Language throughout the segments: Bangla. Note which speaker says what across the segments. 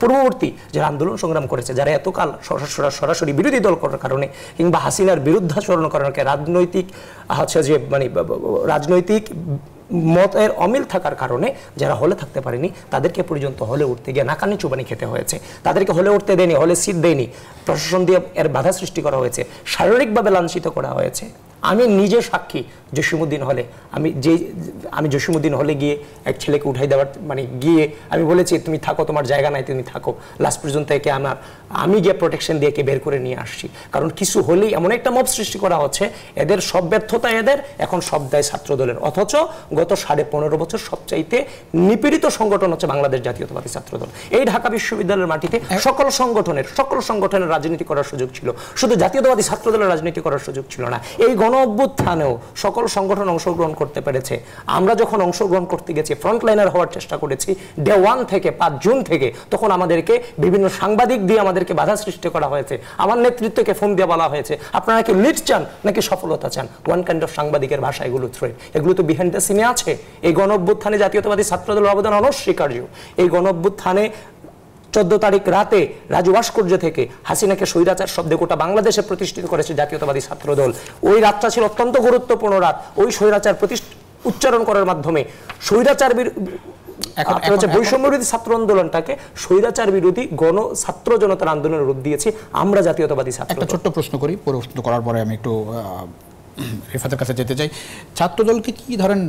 Speaker 1: পূর্ববর্তী যারা আন্দোলন সংগ্রাম করেছে, যারা এতকাল সরাসরি বিরোধী দল করার কারণে কিংবা হাসিনার বিরুদ্ধাচরণ করার রাজনৈতিক যে রাজনৈতিক মতের অমিল থাকার কারণে যারা হলে থাকতে পারেনি তাদেরকে পর্যন্ত হলে উঠতে গিয়ে নাকানি চুবানি খেতে হয়েছে। তাদেরকে হলে উঠতে দেয়নি, হলে সিট দেয়নি, প্রশাসন দিয়ে এর বাধা সৃষ্টি করা হয়েছে, শারীরিকভাবে লাঞ্ছিত করা হয়েছে। আমি নিজে সাক্ষী জসিমউদ্দিন হলে, আমি জসিমউদ্দিন হলে গিয়ে এক ছেলেকে উঠাই দেওয়ার গিয়ে আমি বলেছি তুমি থাকো, তোমার জায়গা নাই, তুমি থাকো। লাস্ট পর্যন্ত একে আমি গিয়ে প্রোটেকশন দিয়ে একে বের করে নিয়ে আসছি। কারণ কিছু হলেই এমন একটা মব সৃষ্টি করা হচ্ছে, এদের সব ব্যর্থতা এদের, এখন সব দায় ছাত্রদলের। অথচ গত 15.5 বছর সবচাইতে নিপীড়িত সংগঠন হচ্ছে বাংলাদেশ জাতীয়তাবাদী ছাত্রদল। এই ঢাকা বিশ্ববিদ্যালয়ের মাটিতে সকল সংগঠনের রাজনীতি করার সুযোগ ছিল, শুধু জাতীয়তাবাদী ছাত্রদলের রাজনীতি করার সুযোগ ছিল না। এই গণ অভ্যুত্থানেও সকল সংগঠন অংশগ্রহণ করতে পেরেছে। আমরা যখন অংশগ্রহণ করতে গেছি, ফ্রন্টলাইনার হওয়ার চেষ্টা করেছি ডে 1 থেকে 5 জুন থেকে, তখন আমাদেরকে বিভিন্ন সাংবাদিক দিয়ে আমাদেরকে বাধা সৃষ্টি করা হয়েছে। আমার নেতৃত্বকে ফোন দিয়ে বলা হয়েছে আপনারা কি লিড চান নাকি সফলতা চান, ওয়ান কাইন্ড অফ সাংবাদিকের ভাষা এগুলো থ্রেড, এগুলো তো বিহাইন্ড দ্য সিনে আছে। এই গণ অভ্যুত্থানে জাতীয়তাবাদী ছাত্রদলের অবদান অনস্বীকার্য। এই গণ অভ্যুত্থানে 14 তারিখ রাতে রাজু ভাস্কর্য থেকে হাসিনাকে স্বৈরাচার শব্দে গোটা বাংলাদেশে প্রতিষ্ঠিত করেছে জাতীয়তাবাদী ছাত্রদল। ওই রাতটা ছিল অত্যন্ত গুরুত্বপূর্ণ রাত। ওই স্বৈরাচার উচ্চারণ করার মাধ্যমে স্বৈরাচার বৈষম্য বিরোধী ছাত্র আন্দোলনটাকে স্বৈরাচার বিরোধী গণ ছাত্র জনতার আন্দোলনের রূপ দিয়েছি আমরা জাতীয়তাবাদী ছাত্র।
Speaker 2: একটা ছোট্ট প্রশ্ন করি, প্রশ্ন করার পরে আমি একটু রিফাতের কাছে যেতে চাই। ছাত্রদলকে কি ধরেন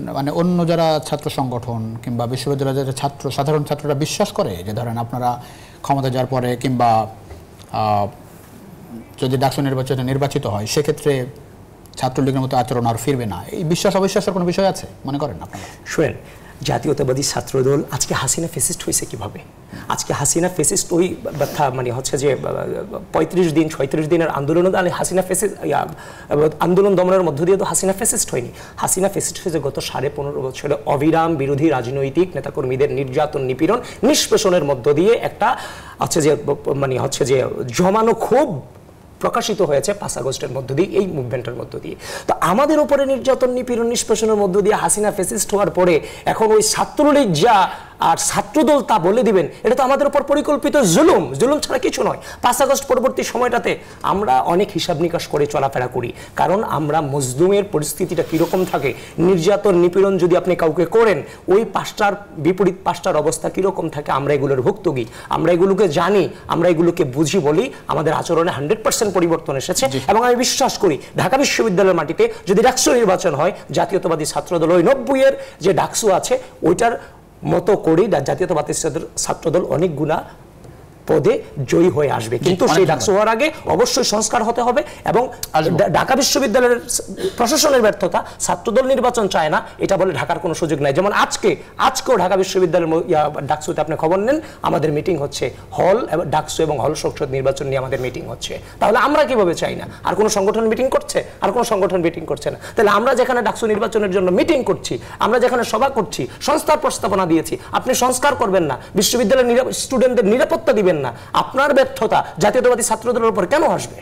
Speaker 2: অন্য যারা ছাত্র সংগঠন কিংবা বিশ্ববিদ্যালয়ের যারা সাধারণ ছাত্ররা বিশ্বাস করে যে ধরেন আপনারা ক্ষমতা যাওয়ার পরে কিংবা যদি ডাকসু নির্বাচনে নির্বাচিত হয় সেক্ষেত্রে ছাত্রলীগের মতো আচরণ আর ফিরবে না, এই বিশ্বাস অবিশ্বাসের কোনো বিষয় আছে মনে করেন আপনারা?
Speaker 1: শুনেন, জাতীয়তাবাদী ছাত্রদল আজকে হাসিনা ফেসিস্ট হয়েছে কিভাবে? আজকে হাসিনা ফেসিস্ট ওই যে 35 দিন 36 দিনের আন্দোলন, হাসিনা ফেসিস্ট আন্দোলন দমনের মধ্য দিয়ে তো হাসিনা ফেসিস্ট হয়নি। হাসিনা ফেসিস্ট হয়েছে গত 15.5 বছরে অবিরাম বিরোধী রাজনৈতিক নেতাকর্মীদের নির্যাতন নিপীড়ন নিষ্পেষণের মধ্য দিয়ে একটা যে জমানো খুব প্রকাশিত হয়েছে 5 আগস্টের মধ্য দিয়ে, এই মুভমেন্টের মধ্য দিয়ে। তো আমাদের উপরে নির্যাতন নিপীড়ন নিষ্পেষণের মধ্য দিয়ে হাসিনা ফেসিস্ট হওয়ার পরে এখন ওই ছাত্রলীগ যা আর ছাত্রদল তা বলে দিবেন, এটা তো আমাদের উপর পরিকল্পিত জুলুম ছাড়া কিছু নয়। 5 আগস্ট পরবর্তী সময়টাতে আমরা অনেক হিসাব নিকাশ করে চলাফেরা করি, কারণ আমরা মজলুমের পরিস্থিতিটা কীরকম থাকে, নির্যাতন নিপীড়ন যদি আপনি কাউকে করেন ওই 5টার বিপরীত 5টার অবস্থা কীরকম থাকে আমরা এগুলোর ভুক্তভোগী, আমরা এগুলোকে জানি, আমরা এগুলোকে বুঝি বলি আমাদের আচরণে 100% পরিবর্তন এসেছে। এবং আমি বিশ্বাস করি ঢাকা বিশ্ববিদ্যালয়ের মাটিতে যদি ডাকসু নির্বাচন হয়, জাতীয়তাবাদী ছাত্রদল ওই 90-এর যে ডাকসু আছে ওইটার মতো করেই জাতীয়তাবাদী ছাত্রদল অনেক গুণা পদে জয়ী হয়ে আসবে। কিন্তু সেই ডাকসু হওয়ার আগে অবশ্যই সংস্কার হতে হবে। এবং ঢাকা বিশ্ববিদ্যালয়ের প্রশাসনের ব্যর্থতা, ছাত্রদল নির্বাচন চায় না এটা বলে ঢাকার কোনো সুযোগ নাই। যেমন আজকেও ঢাকা বিশ্ববিদ্যালয়ের ডাকসুতে আপনি খবর নেন, আমাদের মিটিং হচ্ছে হল এবং ডাকসু এবং হল সংসদ নির্বাচন নিয়ে আমাদের মিটিং হচ্ছে। তাহলে আমরা কিভাবে চাই না? আর কোনো সংগঠন মিটিং করছে? আর কোনো সংগঠন মিটিং করছে না। তাহলে আমরা যেখানে ডাকসু নির্বাচনের জন্য মিটিং করছি, আমরা যেখানে সভা করছি, সংস্কার প্রস্তাবনা দিয়েছি, আপনি সংস্কার করবেন না, বিশ্ববিদ্যালয়ের স্টুডেন্টদের নিরাপত্তা দিবেন না, আপনার ব্যর্থতা জাতীয়তাবাদী ছাত্রদলের উপর কেন আসবে?